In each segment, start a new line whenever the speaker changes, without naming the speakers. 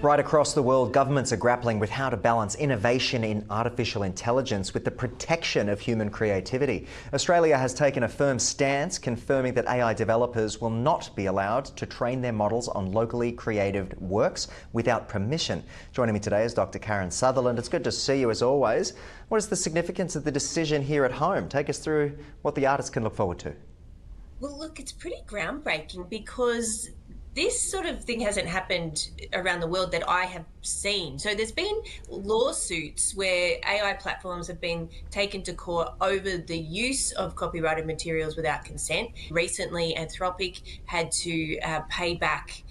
Right across the world, governments are grappling with how to balance innovation in artificial intelligence with the protection of human creativity. Australia has taken a firm stance, confirming that AI developers will not be allowed to train their models on locally created works without permission. Joining me today is Dr. Karen Sutherland. It's good to see you as always. What is the significance of the decision here at home? Take us through what the artists can look forward to.
Well, look, it's pretty groundbreaking because this sort of thing hasn't happened around the world that I have seen. So there's been lawsuits where AI platforms have been taken to court over the use of copyrighted materials without consent. Recently, Anthropic had to pay back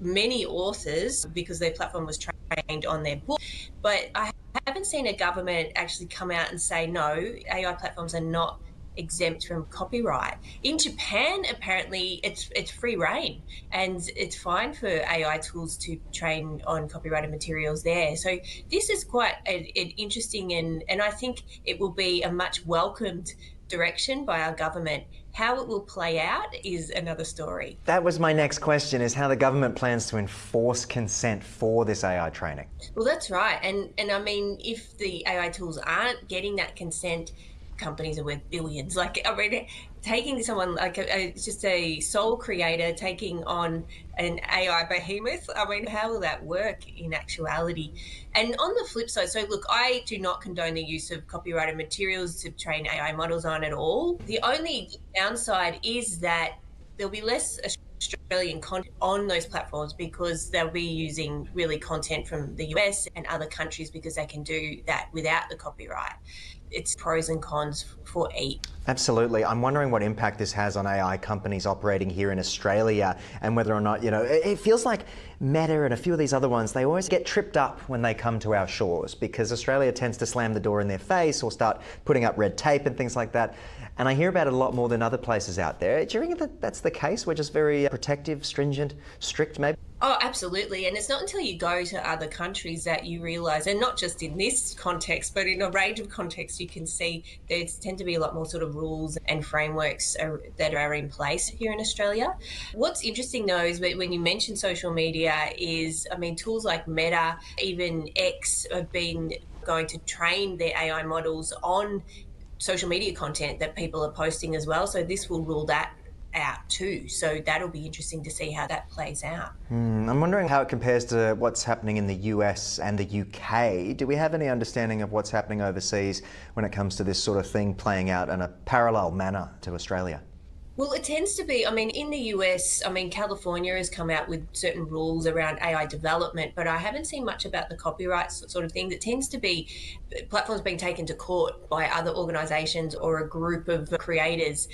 many authors because their platform was trained on their book. But I haven't seen a government actually come out and say, no, AI platforms are not exempt from copyright. In Japan, apparently, it's free reign, and it's fine for AI tools to train on copyrighted materials there. So this is quite an interesting, and I think it will be a much welcomed direction by our government. How it will play out is another story.
That was my next question, is how the government plans to enforce consent for this AI training.
Well, that's right. And I mean, if the AI tools aren't getting that consent, companies are worth billions. Like, I mean, taking someone like just a sole creator taking on an AI behemoth, I mean, how will that work in actuality? And on the flip side, so look, I do not condone the use of copyrighted materials to train AI models on at all. The only downside is that there'll be less Australian content on those platforms because they'll be using really content from the US and other countries because they can do that without the copyright. It's pros and cons for each.
Absolutely. I'm wondering what impact this has on AI companies operating here in Australia, and whether or not, it feels like Meta and a few of these other ones, they always get tripped up when they come to our shores because Australia tends to slam the door in their face or start putting up red tape and things like that. And I hear about it a lot more than other places out there. Do you think that that's the case? We're just very protective, stringent, strict maybe?
Oh, absolutely. And it's not until you go to other countries that you realise, and not just in this context, but in a range of contexts, you can see there tend to be a lot more sort of rules and frameworks that are in place here in Australia. What's interesting though is when you mention social media is, I mean, tools like Meta, even X have been going to train their AI models on social media content that people are posting as well. So this will rule that out too. So that'll be interesting to see how that plays out.
I'm wondering how it compares to what's happening in the US and the UK. Do we have any understanding of what's happening overseas when it comes to this sort of thing playing out in a parallel manner to Australia?
Well, it tends to be, I mean, in the US, I mean, California has come out with certain rules around AI development, but I haven't seen much about the copyright sort of thing. That tends to be platforms being taken to court by other organisations or a group of creators.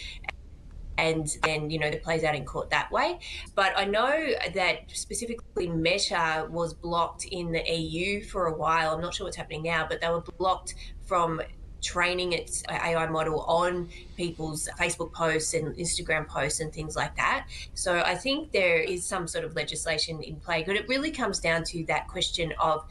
And then, it plays out in court that way. But I know that specifically Meta was blocked in the EU for a while. I'm not sure what's happening now, but they were blocked from training its AI model on people's Facebook posts and Instagram posts and things like that. So I think there is some sort of legislation in play, but it really comes down to that question of,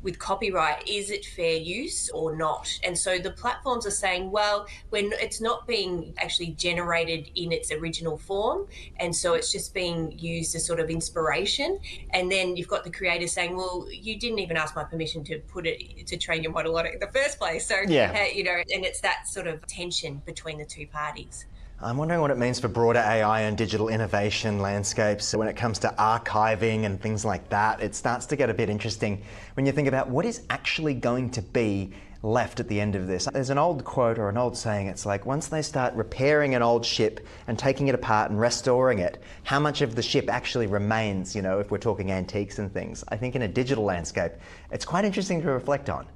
with copyright, is it fair use or not? And so the platforms are saying, well, when it's not being actually generated in its original form, and so it's just being used as sort of inspiration. And then you've got the creators saying, well, you didn't even ask my permission to train your model on it in the first place. So,
yeah.
And it's that sort of tension between the two parties.
I'm wondering what it means for broader AI and digital innovation landscapes. When it comes to archiving and things like that, it starts to get a bit interesting when you think about what is actually going to be left at the end of this. There's an old quote or an old saying, it's like, once they start repairing an old ship and taking it apart and restoring it, how much of the ship actually remains, if we're talking antiques and things. I think in a digital landscape, it's quite interesting to reflect on.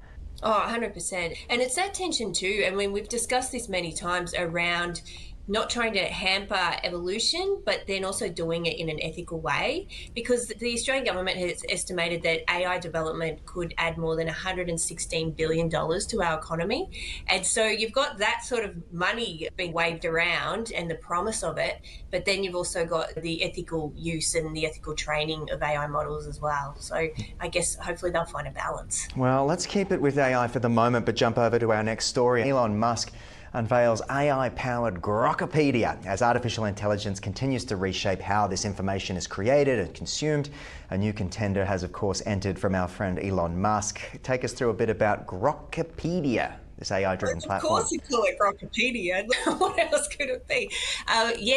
Oh, 100%. And it's that tension too. I mean, we've discussed this many times around not trying to hamper evolution, but then also doing it in an ethical way, because the Australian government has estimated that AI development could add more than $116 billion to our economy. And so you've got that sort of money being waved around and the promise of it, but then you've also got the ethical use and the ethical training of AI models as well. So I guess hopefully they'll find a balance.
Well, let's keep it with AI for the moment, but jump over to our next story. Elon Musk unveils AI-powered Grokipedia. As artificial intelligence continues to reshape how this information is created and consumed, a new contender has of course entered from our friend Elon Musk. Take us through a bit about Grokipedia, this AI-driven platform.
Of course, you call it Grokipedia. What else could it be?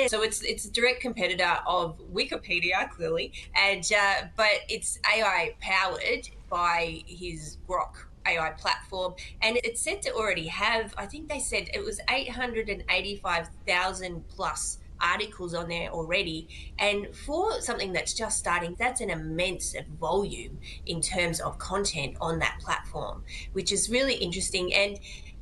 So it's a direct competitor of Wikipedia, clearly, and but it's AI powered by his Grok AI platform, and it's said to already have, I think they said it was 885,000 plus articles on there already. And for something that's just starting, that's an immense volume in terms of content on that platform, which is really interesting. And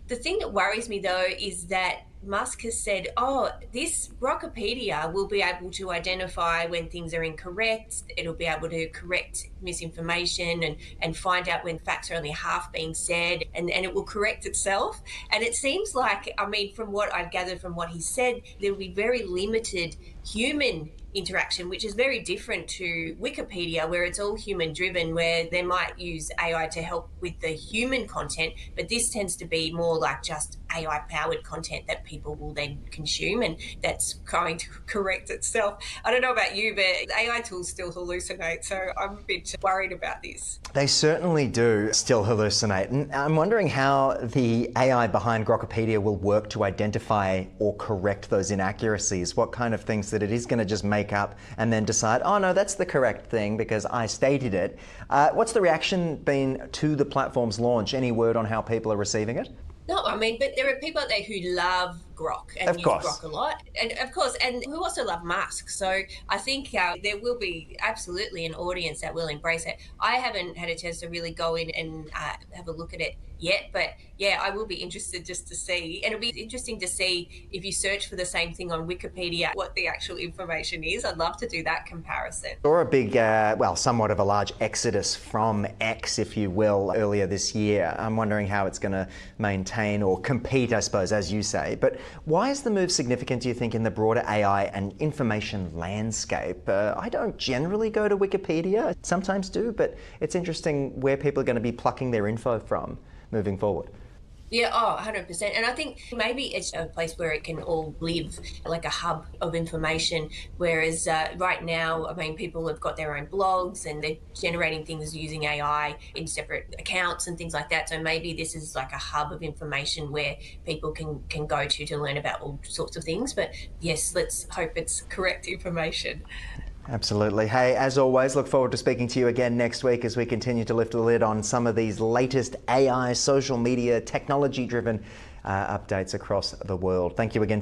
the thing that worries me though is that Musk has said, oh, this Grokipedia will be able to identify when things are incorrect. It'll be able to correct misinformation and find out when facts are only half being said, and it will correct itself. And it seems like, I mean, from what I've gathered from what he said, there will be very limited human interaction, which is very different to Wikipedia, where it's all human driven, where they might use AI to help with the human content, but this tends to be more like just AI powered content that people will then consume, and that's going to correct itself. I don't know about you, but AI tools still hallucinate, so I'm a bit worried about this.
They certainly do still hallucinate, and I'm wondering how the AI behind Grokipedia will work to identify or correct those inaccuracies. What kind of things that it is going to just make up and then decide, oh no, that's the correct thing because I stated it. What's the reaction been to the platform's launch? Any word on how people are receiving it?
No, I mean, but there are people out there who love Grok and use Grok a lot, and of course, and who also love Musk. So I think there will be absolutely an audience that will embrace it. I haven't had a chance to really go in and have a look at it yet, but yeah, I will be interested just to see, and it'll be interesting to see if you search for the same thing on Wikipedia, what the actual information is. I'd love to do that comparison.
Or a big, somewhat of a large exodus from X, if you will, earlier this year. I'm wondering how it's going to maintain or compete, I suppose, as you say. But why is the move significant, do you think, in the broader AI and information landscape? I don't generally go to Wikipedia, sometimes do, but it's interesting where people are going to be plucking their info from moving forward.
Yeah, 100%. And I think maybe it's a place where it can all live, like a hub of information. Whereas right now, I mean, people have got their own blogs and they're generating things using AI in separate accounts and things like that. So maybe this is like a hub of information where people can go to learn about all sorts of things. But yes, let's hope it's correct information.
Absolutely. Hey, as always, look forward to speaking to you again next week as we continue to lift the lid on some of these latest AI, social media, technology-driven updates across the world. Thank you again.